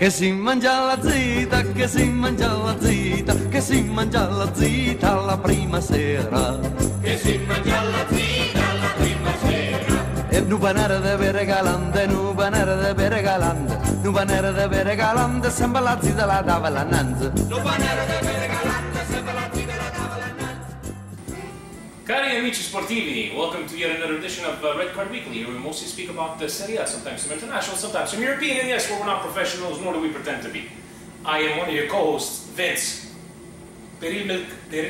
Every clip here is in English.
che si mangia la zita, che si mangia la zita, che si mangia la zita la prima sera. Che si mangia la zita la prima sera. E nu panere de bere galante, nu panere de bere galante, nu panere de bere galante, sempre la zita la tavola innanzi. Nu panere de bere galante, sempre la zita la tavola innanzi. Cari amici sportivi, welcome to yet another edition of Red Card Weekly, where we mostly speak about the Serie A, sometimes some international, sometimes some European, and yes, we're not professionals, nor do we pretend to be. I am one of your co-hosts, Vince. Per il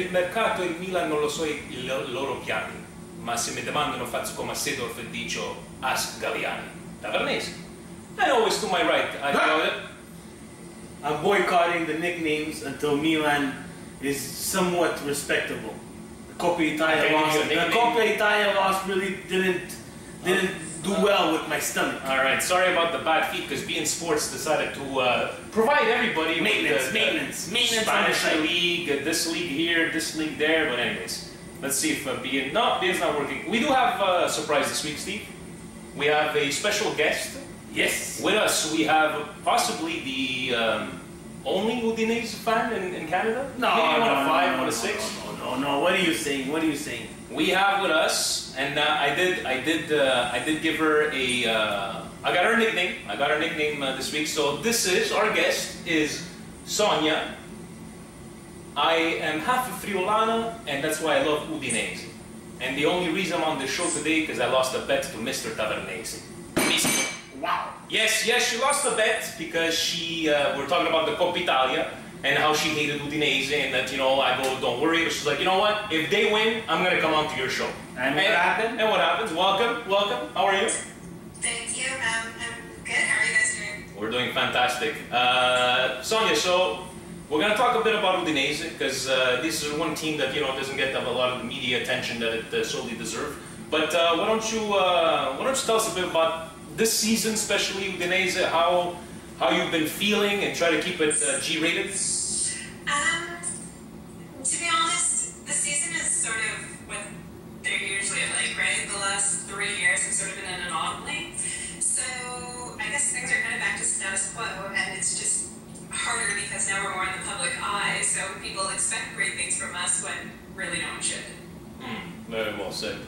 mercato il Milan non lo so i loro piani, ma se mi domandano faccio come a Sedorf e dico ask Galliani, Tavernese. And always to my right, I know it. I'm boycotting the nicknames until Milan is somewhat respectable. The Coppa Italia loss really didn't do well with my stomach. All right, sorry about the bad feet, because beIN Sports decided to provide everybody maintenance Spanish league, this league here, this league there. But anyways, let's see if beIN's not working. We do have a surprise this week, Steve. We have a special guest. Yes. With us, we have possibly the only Udinese fan in Canada. No, maybe no, one of five, no, one of six. No. What are you saying? What are you saying? We have with us, and I did give her a. I got her nickname. I got her nickname this week. So this is our guest is Sonja. I am half a Friulana, and that's why I love Udinese. And the only reason I'm on the show today because I lost a bet to Mr. Tavernese. Wow. Yes, she lost the bet because we're talking about the Coppa Italia and how she hated Udinese, and that, I go, don't worry, but she's like, you know what, if they win, I'm going to come on to your show. And what happened? And what happens? Welcome, how are you? Thank you, I'm good, how are you guys doing? We're doing fantastic. Sonja, so we're going to talk a bit about Udinese, because this is one team that, doesn't get a lot of the media attention that it solely deserves. But why don't you tell us a bit about this season, especially Udinese, how you've been feeling, and try to keep it G-rated? To be honest, the season is sort of what they're usually like, right? The last 3 years have sort of been an anomaly. So I guess things are kind of back to status quo, and it's just harder because now we're more in the public eye, so people expect great things from us when really no one should. Very well said.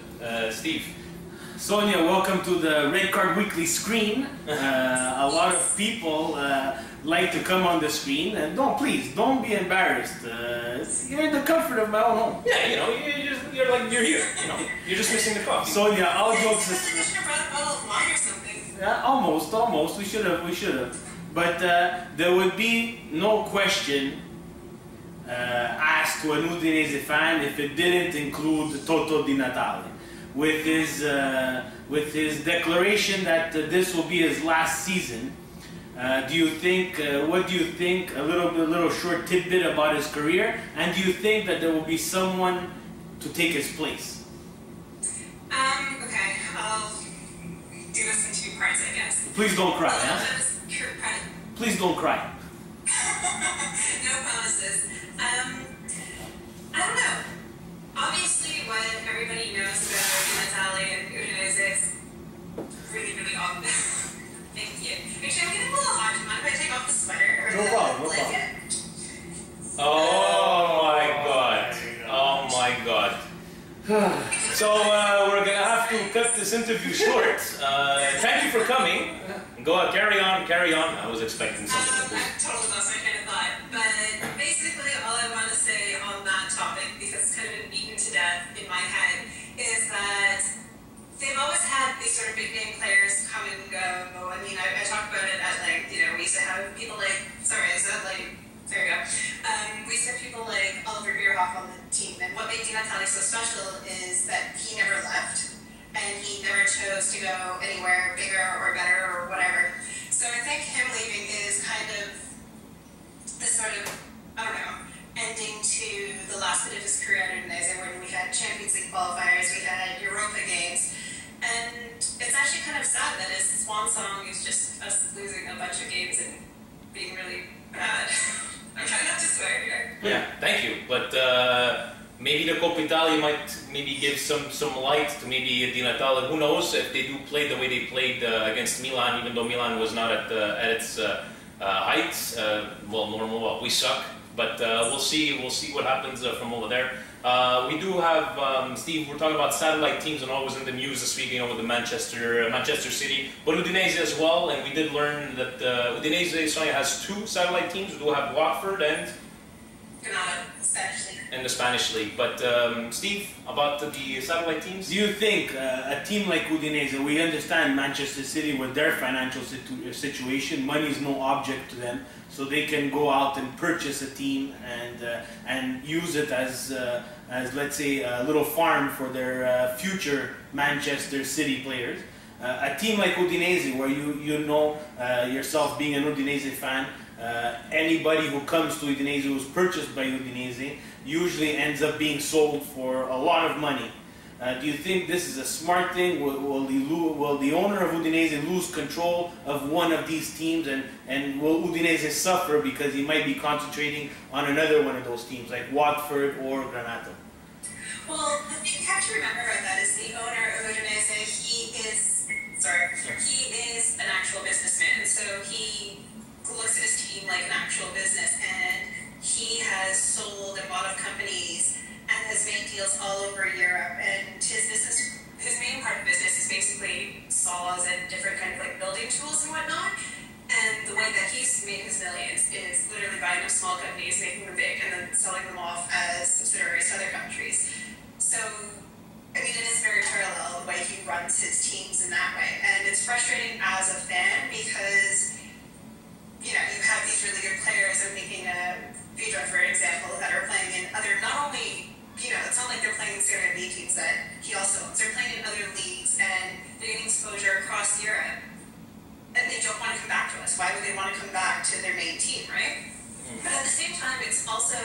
Steve? Sonja, welcome to the Red Card Weekly screen. A lot of people like to come on the screen, and please don't be embarrassed. You're in the comfort of my own home. Yeah, you're here. You're just missing the coffee. Sonja, all jokes I should have brought a bottle of wine or something. Yeah, almost. We should have. But there would be no question asked to an Udinese fan if it didn't include Toto Di Natale. With his declaration that this will be his last season, what do you think? A little short tidbit about his career, and do you think that there will be someone to take his place? Okay, I'll do this in 2 parts, I guess. Please don't cry, huh? Please don't cry. No promises. I don't know. Obviously, what everybody knows about Di Natale and Udinese is really, really obvious. Thank you. Actually, I'm getting a little hot. Do you mind if I take off the sweater? No problem. Oh my God. So we're gonna have to cut this interview short. Thank you for coming. Go on, carry on. I was expecting something. I totally lost my train of thought. But basically, all I want to say on that topic, because it's kind of been beaten to death in my head, is that they've always had these sort of big name players come and go. I mean, I talk about it at we used to have people like, there you go. We used to have people like Oliver Bierhoff on the team, and what made Di Natale so special is that he never left, and he never chose to go anywhere bigger or better or whatever. So I think him leaving is kind of this sort of, ending to the last bit of his career at Udinese, when we had Champions League qualifiers, we had Europa games, and it's actually kind of sad that his swan song is just us losing a bunch of games and being really bad. I'm trying not to swear here. Yeah, thank you. But maybe the Coppa Italia might give some light to maybe Di Natale. Who knows if they do play the way they played against Milan, even though Milan was not at its heights. Well, normal. Well, we suck, but we'll see. We'll see what happens from over there. We do have Steve. We're talking about satellite teams, and always in the news this week. You know, with the Manchester City, but Udinese as well. And we did learn that Udinese, Sonja, has 2 satellite teams. We do have Watford and Spanish League. And the Spanish League. But Steve, about the satellite teams? Do you think a team like Udinese, we understand Manchester City with their financial situation, money is no object to them, so they can go out and purchase a team and use it as let's say a little farm for their future Manchester City players. A team like Udinese, where you know yourself being an Udinese fan, anybody who comes to Udinese who's purchased by Udinese usually ends up being sold for a lot of money. Do you think this is a smart thing? Will the owner of Udinese lose control of one of these teams, and will Udinese suffer because he might be concentrating on another one of those teams like Watford or Granada? Well, the thing you have to remember about that is the owner of Udinese, he is an actual businessman, so he looks at his team like an actual business, and he has sold and bought up companies and has made deals all over Europe, and his main part of business is basically saws and different kind of like building tools and whatnot. And the way that he's made his millions is literally buying up small companies, making them big, and then selling them off as subsidiaries to other countries. So, I mean, it is very parallel the way he runs his teams in that way. And it's frustrating as a fan because, you know, you have these really good players. I'm thinking Vidra, for example, that are playing in other, not only, you know, it's not like they're playing in SerieA teams that he also owns. They're playing in other leagues and they're getting exposure across Europe. And they don't want to come back to us. Why would they want to come back to their main team, right? But at the same time, it's also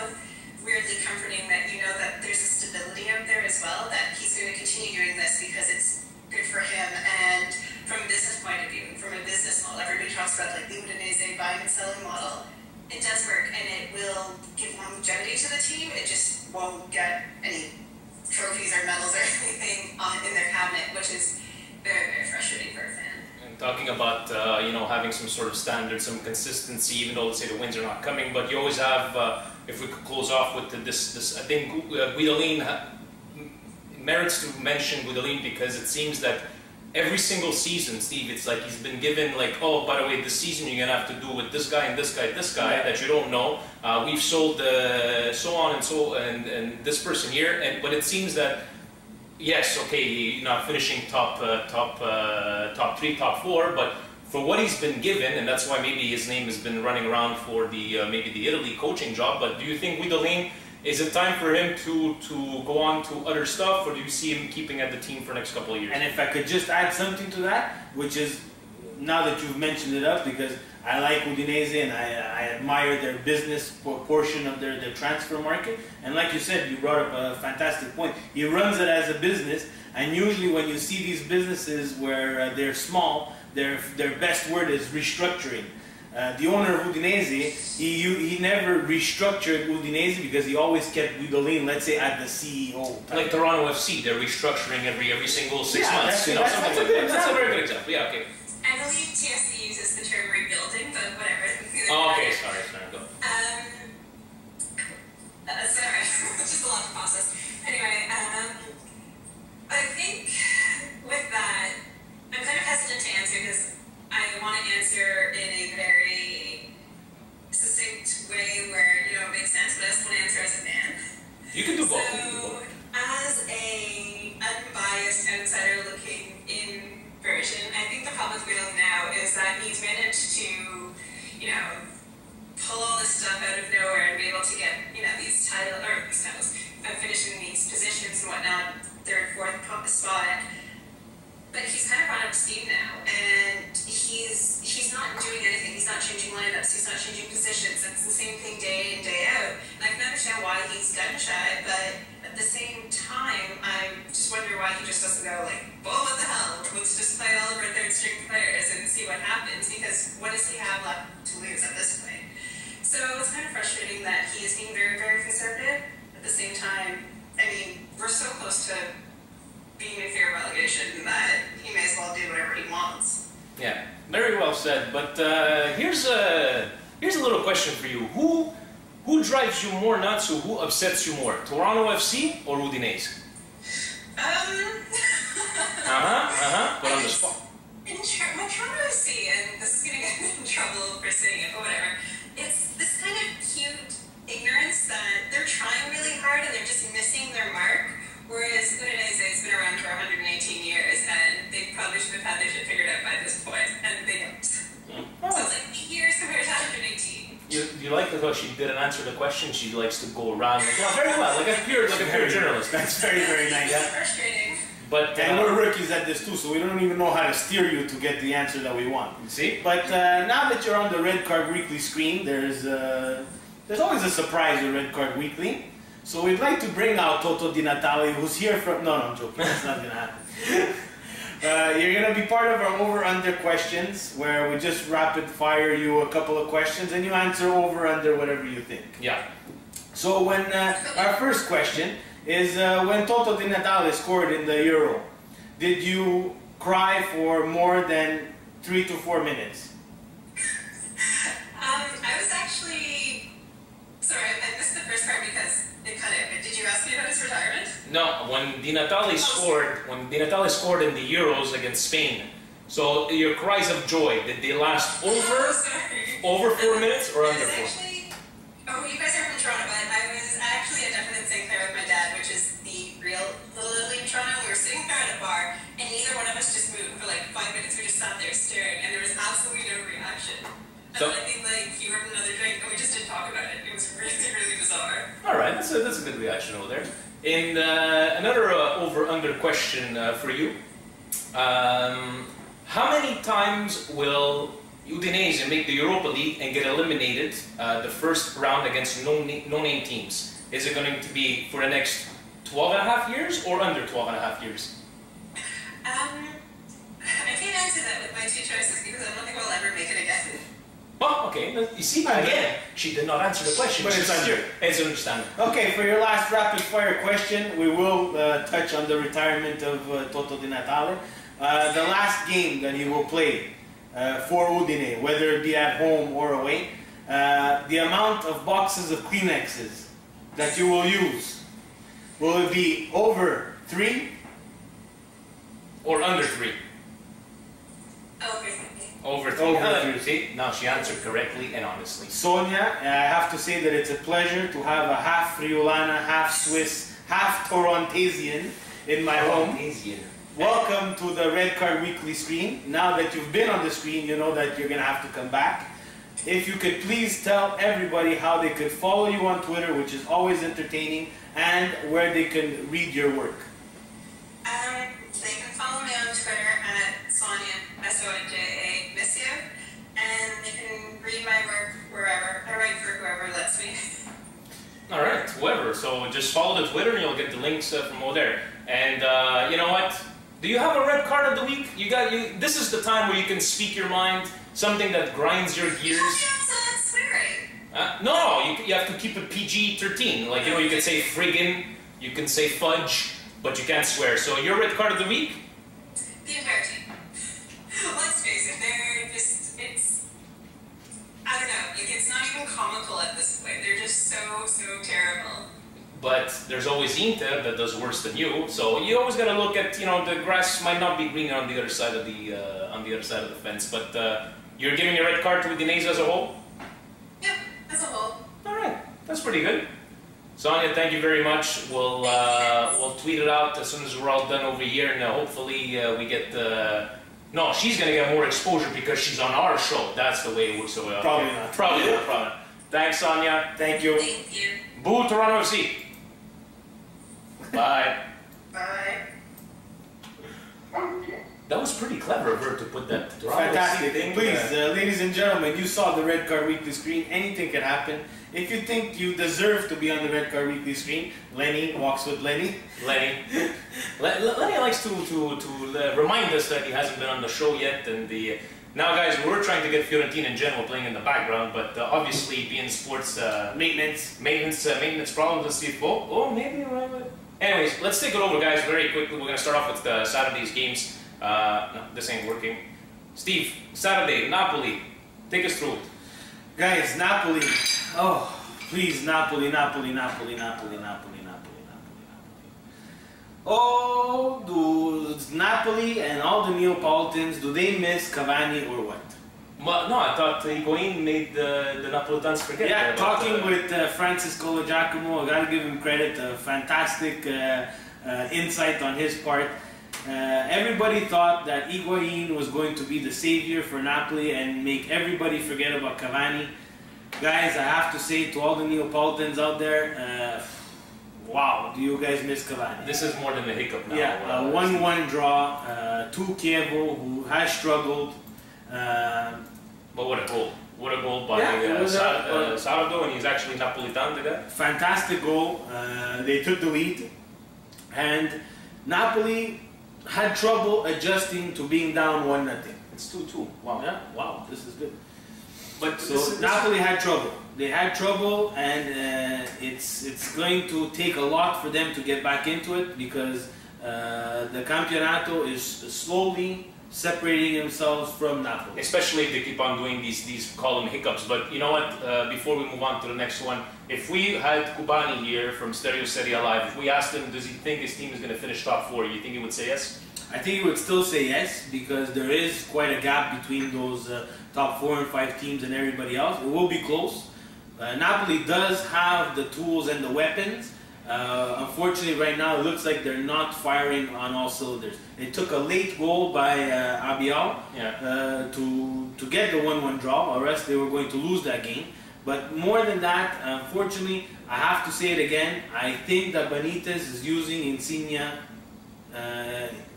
weirdly comforting that you know that there's a stability out there as well, that he's going to continue doing this because it's good for him. And from a business point of view, from a business model, everybody talks about like the Udinese buying and selling model. It does work, and it will give longevity to the team. It just won't get any trophies or medals or anything in their cabinet, which is very, very frustrating for a fan. And talking about you know, having some sort of standard, some consistency, even though let's say the wins are not coming, but you always have. If we could close off with this, I think Guidolin merits to mention Guidolin because it seems that every single season, Steve, it's like he's been given like, oh, by the way, this season you're gonna have to do with this guy and this guy, that you don't know. We've sold so on and so and this person here, but it seems that yes, okay, you're not finishing top 3, top 4, but for what he's been given, and that's why maybe his name has been running around for the maybe the Italy coaching job. But do you think Guidolin, is it time for him to go on to other stuff, or do you see him keeping at the team for the next couple of years? And if I could just add something to that, which is, now that you've mentioned it up, because I like Udinese and I admire their business portion of their transfer market. And like you said, you brought up a fantastic point. He runs it as a business, and usually when you see these businesses where they're small, their best word is restructuring. The owner of Udinese, he never restructured Udinese because he always kept Guidolin, let's say, at the CEO type. Like Toronto FC, they're restructuring every single 6 months. That's a very good example. Yeah, okay. I believe TSC uses the term rebuilding, but whatever. Oh, okay, sorry, go. Sorry, it's just a lot to process. Anyway, I think with that, I'm kind of hesitant to answer because I want to answer in a very succinct way where, you know, it makes sense, but I also want to answer as a fan. You can do both. So, as a unbiased outsider looking in version, I think the problem with Wheeling now is that he's managed to, you know, pull all this stuff out of nowhere and be able to get, you know, these titles, finishing these positions and whatnot, 3rd, 4th spot. But he's kind of run out of steam now, and he's not doing anything. He's not changing lineups. He's not changing positions. It's the same thing day in, day out. And I can understand why he's gun shy, but at the same time, I just wonder why he just doesn't go like, well, what the hell? Let's just play all of our 3rd string players and see what happens. Because what does he have left to lose at this point? So it's kind of frustrating that he is being very, very conservative. At the same time, I mean, we're so close to being in fear of relegation that he may as well do whatever he wants. Yeah, very well said. But here's a question for you. Who drives you more nuts, or who upsets you more? Toronto FC or Udinese? Put on the spot. Montreal FC, and this is going to get me in trouble for saying it, but whatever. It's this kind of cute ignorance that they're trying really hard and they're just missing their mark. Whereas Udinese has been around for 118 years and they probably should have had their shit figured out by this point, and they don't. Oh. So it's like years compared to 118. You like how she didn't answer the question? She likes to go around. Like, yeah, very well, like a pure journalist. That's very, very nice. It's frustrating. But And we're rookies at this too, so we don't even know how to steer you to get the answer that we want. see? But now that you're on the Red Card Weekly screen, there's always a surprise with Red Card Weekly. So we'd like to bring out Toto Di Natale, who's here from... No, I'm joking. That's not going to happen. You're going to be part of our over-under questions, where we just rapid-fire you a couple of questions, and you answer over-under whatever you think. Yeah. So when our first question is, when Toto Di Natale scored in the Euro, did you cry for more than 3 to 4 minutes? I was actually... Sorry, I missed the first part because it cut out. Did you ask me about his retirement? No, when Di Natale scored in the Euros against Spain, so your cries of joy, did they last over 4 minutes or under 4? Actually, you guys are from Toronto, but I was actually at Definite St. Clair with my dad, which is the real Little League Toronto. We were sitting there at a bar, and neither one of us just moved for like 5 minutes. We just sat there staring, and there was absolutely no reaction. So, I think like you ordered another drink, and we just didn't talk about it. It was really, really bizarre. all right, that's a good reaction over there. And another over-under question for you. How many times will Udinese make the Europa League and get eliminated the first round against no-name teams? Is it going to be for the next 12 and a half years or under 12 and a half years? I can't answer that with my two choices because I don't think we'll ever make it again. Oh, okay. You see, again, she did not answer the question. But it's under. It's understandable. Okay, for your last rapid-fire question, we will touch on the retirement of Toto Di Natale. The last game that he will play for Udine, whether it be at home or away, the amount of boxes of Kleenexes that you will use, will it be over 3? Or under 3? Over 3. Over 3. Over 3. See, now she answered correctly and honestly. Sonja, I have to say that it's a pleasure to have a half Friulana, half Swiss, half Torontesian in my home. Welcome to the Red Card Weekly screen. Now that you've been on the screen, you know that you're going to have to come back. If you could please tell everybody how they could follow you on Twitter, which is always entertaining, and where they can read your work. They can follow me on Twitter at Sonja, S.S.C. Missio, and they can read my work wherever. I write for whoever lets me. All right, whoever. So just follow the Twitter and you'll get the links from over there. And you know what? Do you have a red card of the week? This is the time where you can speak your mind, something that grinds your gears. Swearing. No, you have to keep it PG-13. Like, you can say friggin', you can say fudge, but you can't swear. So your red card of the week? The entire team. Let's face it, they're just, I don't know, it's not even comical at this point. They're just so terrible. But there's always Inter that does worse than you, so you always got to look at, the grass might not be greener on the other side of the fence. But you're giving a red card to Udinese as a whole. Yep, as a whole. All right, that's pretty good. Sonja, thank you very much. We'll tweet it out as soon as we're all done over here, and hopefully we get. No, she's gonna get more exposure because she's on our show. That's the way it works. So Probably not. Probably not. Thanks, Sonja. Thank you. Thank you. Boo Toronto FC. Bye. Bye. That was pretty clever of her to put that Toronto Fantastic. FC thing. Please, ladies and gentlemen, you saw the Red Card Weekly screen. Anything can happen. If you think you deserve to be on the Red Card Weekly screen, Lenny walks with Lenny. Lenny likes to remind us that he hasn't been on the show yet. And now, guys, we're trying to get Fiorentina in general playing in the background, but obviously, being sports maintenance problems. Let's see if maybe. Anyways, let's take it over, guys, very quickly. We're gonna start off with Saturday's games. No, this ain't working. Steve, Saturday, Napoli. Take us through it. Guys, Napoli. Oh, please, Napoli. Oh, do Napoli and all the Neapolitans, do they miss Cavani or what? No, I thought Higuain made the Napolitans forget. Yeah, talking with Francis Giacomo, I gotta give him credit, fantastic insight on his part. Everybody thought that Higuain was going to be the savior for Napoli and make everybody forget about Cavani. Guys, I have to say to all the Neapolitans out there, wow, do you guys miss Cavani? This is more than a hiccup now. Yeah, a 1-1 draw to Chievo, who has struggled. But what a goal. What a goal by Sardo, and he's actually Napolitan, the guy. Fantastic goal. They took the lead. And Napoli had trouble adjusting to being down 1-0. It's 2-2. Wow. Yeah, wow, this is good. But So Napoli had trouble. They had trouble, and it's going to take a lot for them to get back into it, because the Campionato is slowly separating themselves from Napoli. especially if they keep on doing these call them hiccups. But you know what? Before we move on to the next one, if we had Kubani here from SerieA Live, if we asked him, does he think his team is going to finish top 4? You think he would say yes? I think he would still say yes, because there is quite a gap between those top 4 and 5 teams and everybody else. It will be close. Napoli does have the tools and the weapons. Unfortunately, right now it looks like they're not firing on all cylinders. They took a late goal by Abial to get the 1-1 draw, or else they were going to lose that game. But more than that, unfortunately, I have to say it again, I think that Benitez is using Insigne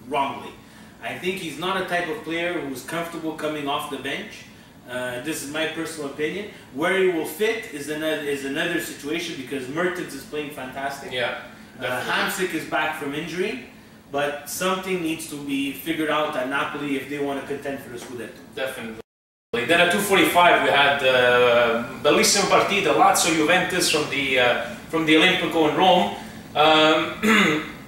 wrongly. I think he's not a type of player who's comfortable coming off the bench. This is my personal opinion. Where he will fit is another situation, because Mertens is playing fantastic. Yeah. Hamsik is back from injury, but something needs to be figured out at Napoli if they want to contend for the Scudetto. Definitely. Then at 2:45 we had bellissimo partita, Lazio Juventus from the Olimpico in Rome.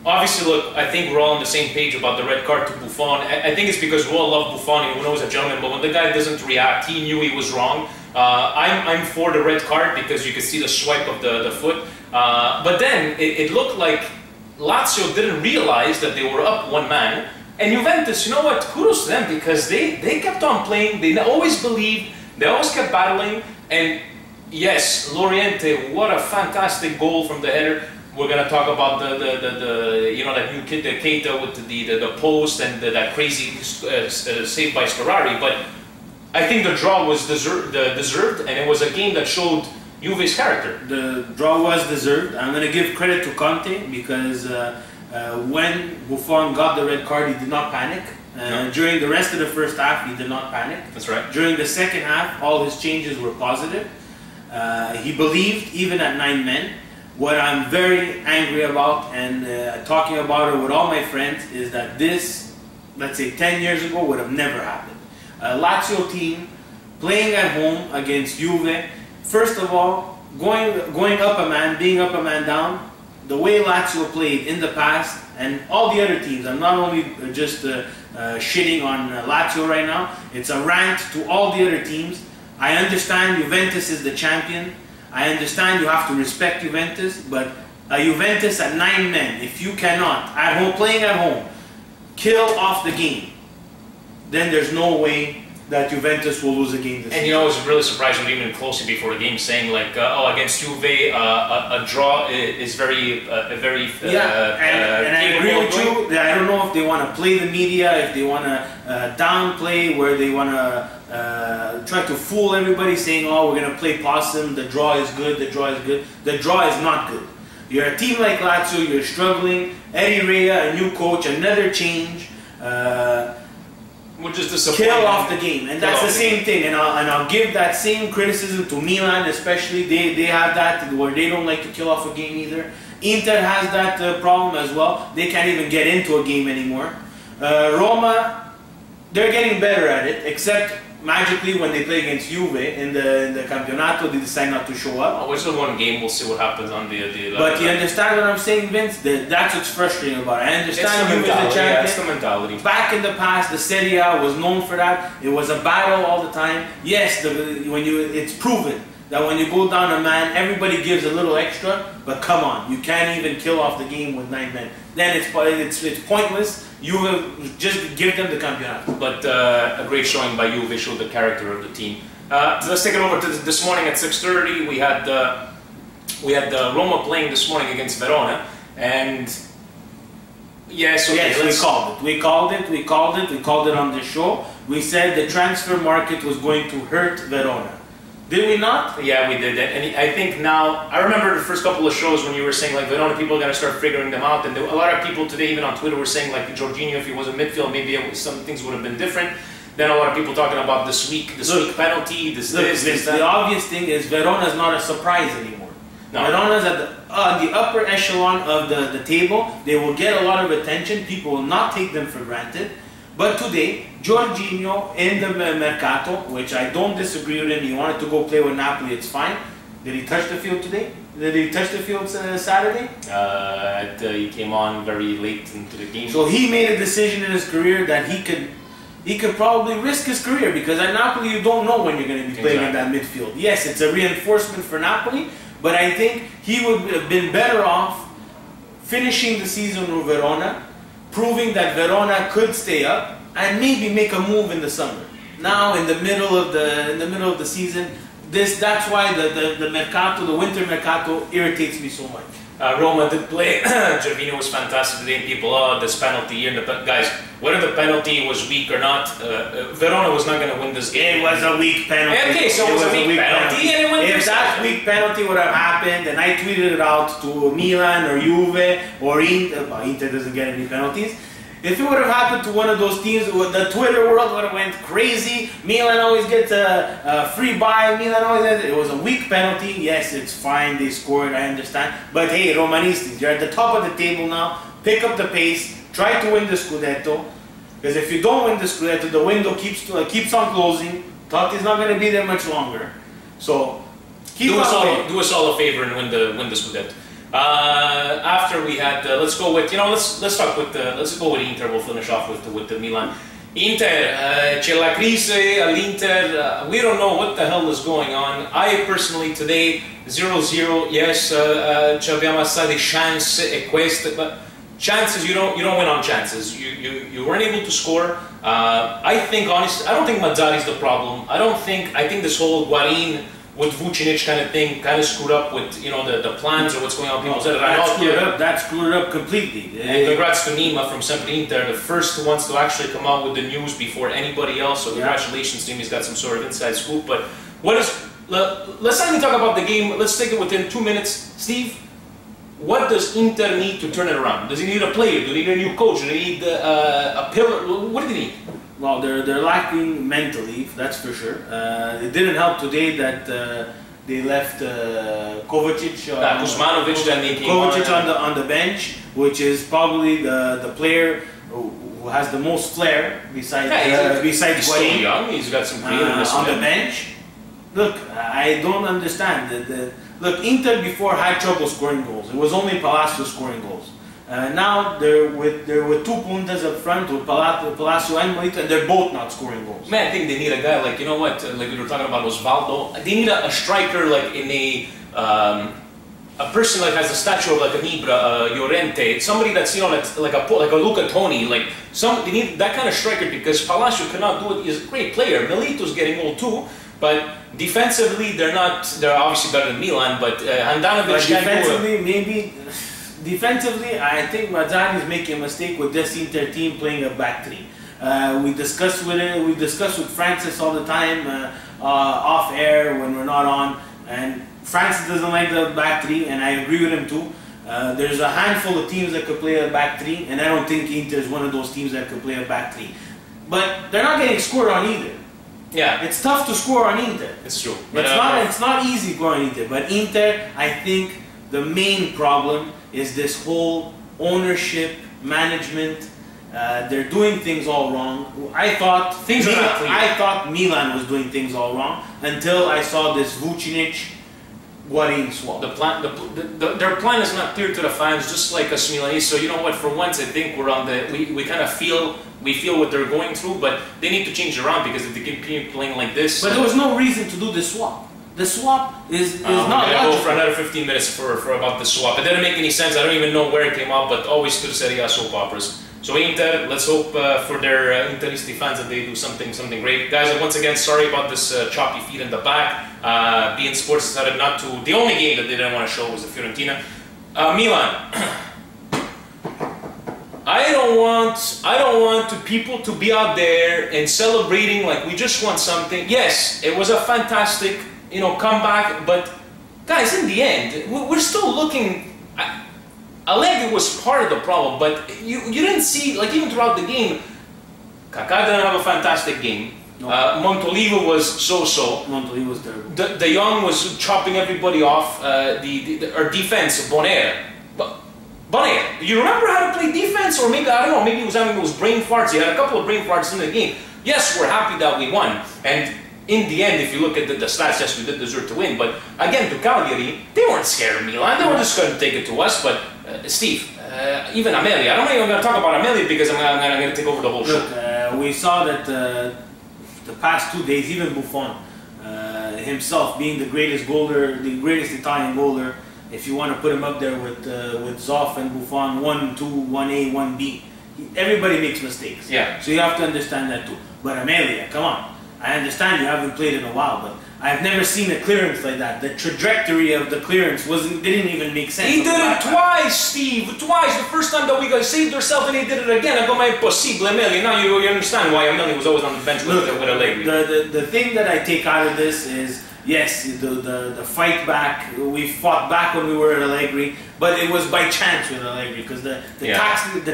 Obviously, look, I think we're all on the same page about the red card to Buffon. I think it's because we all love Buffon, and we know he's a gentleman, but when the guy doesn't react, he knew he was wrong. I'm for the red card, because you could see the swipe of the foot. But then, it looked like Lazio didn't realize that they were up 1 man. And Juventus, you know what, kudos to them, because they kept on playing, they always believed, they always kept battling. And yes, Loriente, what a fantastic goal from the header. We're gonna talk about the you know, that new kid, the Keita, with the post and that crazy save by Scarari. But I think the draw was deserved, and it was a game that showed Juve's character. The draw was deserved. I'm gonna give credit to Conte, because when Buffon got the red card, he did not panic. During the rest of the first half, he did not panic. That's right. During the second half, all his changes were positive. He believed, even at 9 men. What I'm very angry about, and talking about it with all my friends, is that this, let's say 10 years ago, would have never happened. A Lazio team playing at home against Juve, first of all, going up a man, being up a man down, the way Lazio played in the past, and all the other teams. I'm not only just shitting on Lazio right now, it's a rant to all the other teams. I understand Juventus is the champion. I understand you have to respect Juventus, but a Juventus at 9 men, if you cannot, at home, playing at home, kill off the game, then there's no way that Juventus will lose a game this And season. you know, I was really surprised when even closely before the game saying like, oh, against Juve, a draw is very, and I agree with you. I don't know if they want to play the media, if they want to downplay, where they want to try to fool everybody, saying, oh, we're going to play possum, the draw is good, the draw is good. The draw is not good. You're a team like Lazio, you're struggling. Eddie Rea, a new coach, another change. Which is disappointing. Kill off the game, and that's the same thing. And I'll give that same criticism to Milan, especially. They have that where they don't like to kill off a game either. Inter has that problem as well. They can't even get into a game anymore. Roma, they're getting better at it, except magically when they play against Juve in the Campionato, they decide not to show up. Oh, which is one game, we'll see what happens on the But you understand what I'm saying, Vince? That's what's frustrating about it. I understand Juve is the champion. Yeah, it's the mentality. Back in the past, the Serie A was known for that. It was a battle all the time. Yes, it's proven that when you go down a man, everybody gives a little extra, but come on, you can't even kill off the game with 9 men. Then it's pointless. Juve, just give them the Campionato. But a great showing by Juve showed the character of the team. Let's take it over to this morning at 6:30. We had Roma playing this morning against Verona, and yes, okay, yes, we called it on the show. We said the transfer market was going to hurt Verona. Did we not? Yeah, we did. And I think now, I remember the first couple of shows when you were saying like Verona people are going to start figuring them out, and a lot of people today, even on Twitter, were saying like Jorginho, if he was in midfield, maybe some things would have been different. Then a lot of people talking about this week penalty, this, that. The obvious thing is Verona's not a surprise anymore. No. Verona's at the upper echelon of the table. They will get a lot of attention. People will not take them for granted. But today, Jorginho in the Mercato, which I don't disagree with him, he wanted to go play with Napoli, it's fine. Did he touch the field today? Did he touch the field Saturday? He came on very late into the game. So he made a decision in his career that he could probably risk his career, because at Napoli you don't know when you're going to be playing in that midfield. Yes, it's a reinforcement for Napoli, but I think he would have been better off finishing the season with Verona, proving that Verona could stay up, and maybe make a move in the summer. Now, in the middle of the season, that's why the Mercato, the winter Mercato, irritates me so much. Roma did play. Gervinho was fantastic today. People, this penalty here. Guys, whether the penalty was weak or not, Verona was not going to win this game. It was a weak penalty. Okay, so it was a weak penalty. If that weak penalty would have happened, and I tweeted it out to Milan or Juve or Inter, well, Inter doesn't get any penalties. If it would have happened to one of those teams, the Twitter world would have went crazy. Milan always gets a free buy. Milan always has, it was a weak penalty. Yes, it's fine. They scored. I understand. But hey, Romanisti, you're at the top of the table now. Pick up the pace. Try to win the Scudetto. Because if you don't win the Scudetto, the window keeps on closing. Totti's not going to be there much longer. So do us all a favor and win the Scudetto. After we had, let's go with let's go with Inter. We'll finish off with the Milan. Inter, c'è la crisi all'Inter. We don't know what the hell is going on. I personally today 0-0. Yes, ci abbiamo state chance e queste, but chances you don't win on chances. You weren't able to score. I think honestly, I don't think Mazzari's the problem. I think this whole Guarin with Vucinic kind of thing kind of screwed up with the plans or what's going on. People said that screwed up completely. And congrats to Nima from Sempre Inter, the first ones to actually come out with the news before anybody else. So congratulations to him. He's got some sort of inside scoop. But let's not even talk about the game. Let's take it within 2 minutes. Steve, what does Inter need to turn it around? Does he need a player? Do they need a new coach? Do they need a pillar? What do they need? Well, they're lacking mentally, that's for sure. It didn't help today that they left Kovacic. Kuzmanovic then they came on the bench, which is probably the player who has the most flair besides he's so young. He's got some creativeness on the bench. Look, I don't understand. Look, Inter before had trouble scoring goals. It was only Palacio scoring goals. Now they're with 2 puntas up front with Palacio and Melito, and they're both not scoring goals. Man, I think they need a guy like like we were talking about Osvaldo. They need a striker like in a person that has the stature of like an Ibra, Llorente, somebody that's like a Luca Toni, they need that kind of striker, because Palacio cannot do it. He's a great player. Melito's getting old too, but defensively they're obviously better than Milan, but Handanovic Defensively, I think Mazzari is making a mistake with this Inter team playing a back three. We discuss with Francis all the time off air when we're not on, and Francis doesn't like the back three, and I agree with him too. There's a handful of teams that could play a back three, and I don't think Inter is one of those teams that could play a back three. But they're not getting scored on either. Yeah, it's tough to score on Inter. It's true. It's not easy scoring Inter, but Inter, I think the main problem is this whole ownership, management, They're doing things all wrong. I thought Milan was doing things all wrong until I saw this Vucinic Guarin swap. Their plan is not clear to the fans, just like us Milanese. So you know what? For once, I think we're on the. We kind of feel what they're going through, but they need to change around because if they keep playing like this. But there was no reason to do the swap. The swap is not logical. Go for logical. another 15 minutes for about the swap. It didn't make any sense. I don't even know where it came up, but always to the Serie A soap operas. So Inter, let's hope for their Interisti fans that they do something great. Guys, once again, sorry about this choppy feed in the back. beIN Sports decided not to. The only game that they didn't want to show was the Fiorentina. Milan. I don't want people to be out there and celebrating like we just won something. Yes, it was a fantastic, comeback. But guys, in the end, we're still looking. Allegri was part of the problem, but you didn't see, like, even throughout the game, Kaká didn't have a fantastic game. No. Montolivo was so-so. Montolivo was terrible. De Jong was chopping everybody off. Our defense, Bonera. Bonera, do you remember how to play defense? Or maybe, I don't know, maybe he was having those brain farts. He had a couple of brain farts in the game. Yes, we're happy that we won. And in the end, if you look at the stats, yes, we did deserve to win. But again, to Cagliari, they weren't scared of Milan. They were just going to take it to us. But Steve, even Amelia, I don't know if I'm going to talk about Amelia because I'm going to take over the whole show. Look, we saw that the past 2 days, even Buffon himself being the greatest goaler, the greatest Italian goaler, if you want to put him up there with Zoff and Buffon, 1, 2, 1A, 1B, everybody makes mistakes. Yeah. So you have to understand that too. But Amelia, come on. I understand you haven't played in a while, but I've never seen a clearance like that. The trajectory of the clearance didn't even make sense. He did it twice, Steve. Twice. The first time that we got saved ourselves, and he did it again. I go, ma è possibile, Amelia. Now you understand why Amelia was always on the bench with Allegri. The thing that I take out of this is, yes, the fight back. We fought back when we were at Allegri, but it was by chance with Allegri because the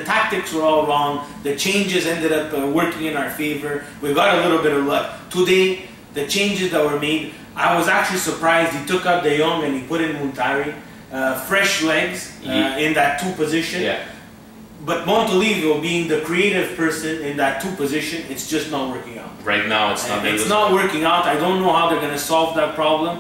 tactics were all wrong. The changes ended up working in our favor. We got a little bit of luck. Today, the changes that were made, I was actually surprised. He took out De Jong and he put in Montari. Fresh legs in that 2 position. Yeah. But Montolivo, being the creative person in that 2 position, it's just not working out. Right now, it's not. It's not working out. I don't know how they're going to solve that problem.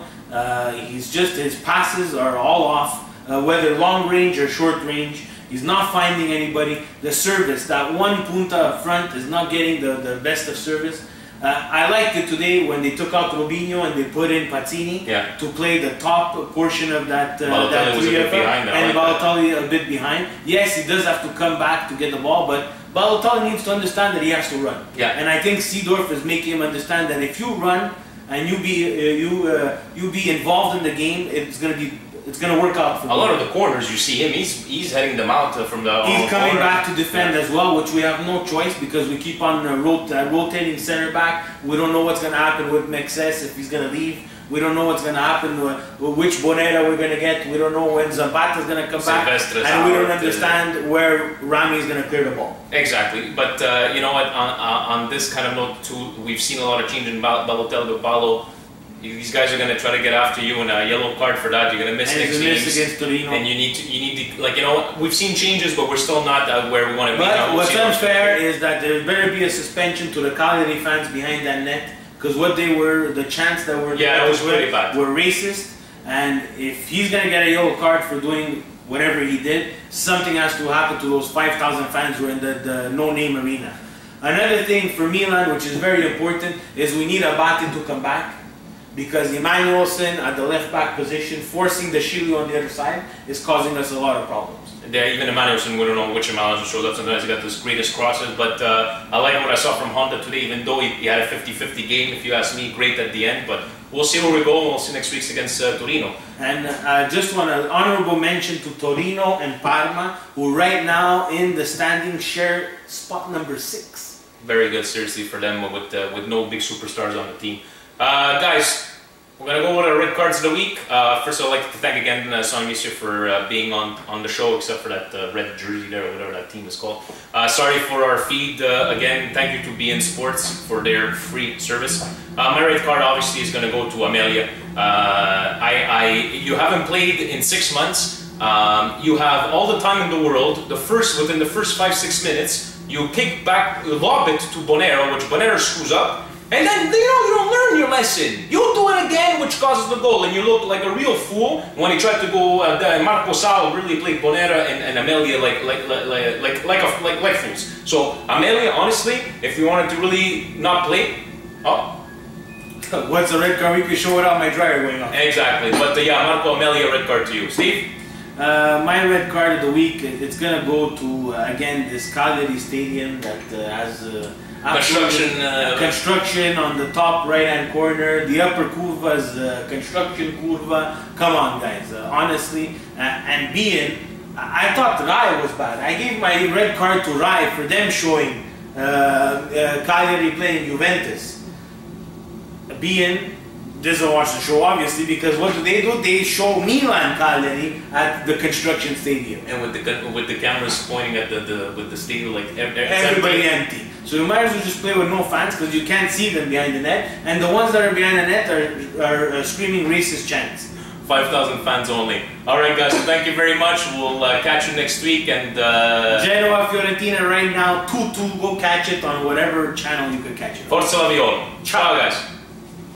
His passes are all off, whether long range or short range. He's not finding anybody. The service, that one punta up front, is not getting the best of service. I liked it today when they took out Robinho and they put in Pazzini to play the top portion of that trio, and Balotelli a bit behind. Yes, he does have to come back to get the ball, but Balotelli needs to understand that he has to run. Yeah. And I think Seedorf is making him understand that if you run and you be involved in the game, it's gonna work out for a lot of the corners. You see him; he's heading them out from the. He's coming back to defend as well, which we have no choice because we keep on rotating center back. We don't know what's gonna happen with Mexes if he's gonna leave. We don't know what's gonna happen with which Bonera we're gonna get. We don't know when Zapata's gonna come back, and we don't understand where Rami is gonna clear the ball. Exactly, but you know what? On this kind of note too, we've seen a lot of change in Balotelli with Balo. These guys are going to try to get after you, and a yellow card for that. You're going to miss next games, against Torino. And you need to, like, we've seen changes, but we're still not where we want to be. But what's unfair is that there better be a suspension to the Cagliari fans behind that net, because the chants that were that was really bad. Were racist, and if he's going to get a yellow card for doing whatever he did, something has to happen to those 5,000 fans who are in the no-name arena. Another thing for Milan, which is very important, is we need Abate to come back. Because Emmanuelson at the left back position, forcing the Shilio on the other side, is causing us a lot of problems. Yeah, even Emmanuelson, we don't know which Emmanuelson shows up. Sometimes he got this greatest crosses, but I like what I saw from Honda today, even though he had a 50-50 game, if you ask me, great at the end. But we'll see where we go, and we'll see next week's against Torino. And I just want an honorable mention to Torino and Parma, who right now in the standings share spot number 6. Very good, seriously, for them with no big superstars on the team. Guys, we're going to go with our red cards of the week. First, I'd like to thank again Sonja Missio for being on the show, except for that red jersey there, or whatever that team is called. Sorry for our feed. Again, thank you to beIN Sports for their free service. My red card obviously is going to go to Amelia. You haven't played in 6 months. You have all the time in the world. Within the first 5-6 minutes, you kick back, lob it to Bonero, which Bonero screws up, and then you don't learn your lesson. You do it again, which causes the goal, and you look like a real fool when he tried to go. Marco Sal really played Bonera and Amelia like fools. So Amelia, honestly, if you wanted to really not play, what's a red card? We could show it out my dryer going on. Exactly, but yeah, Marco Amelia, red card to you, Steve. My red card of the week, it's gonna go to again this Cagliari stadium that has construction on the top right hand corner. The upper curva is construction curva. Come on, guys, honestly. And I thought Rai was bad. I gave my red card to Rai for them showing Cagliari playing Juventus. Doesn't watch the show, obviously, because what do? They show Milan Cagliari at the construction stadium, and with the cameras pointing at the stadium, like everybody empty. So you might as well just play with no fans because you can't see them behind the net, and the ones that are behind the net are screaming racist chants. 5,000 fans only. All right, guys. So thank you very much. We'll catch you next week. And Genoa Fiorentina right now 2-2. Go catch it on whatever channel you could catch it. Forza la Viola. Ciao, guys.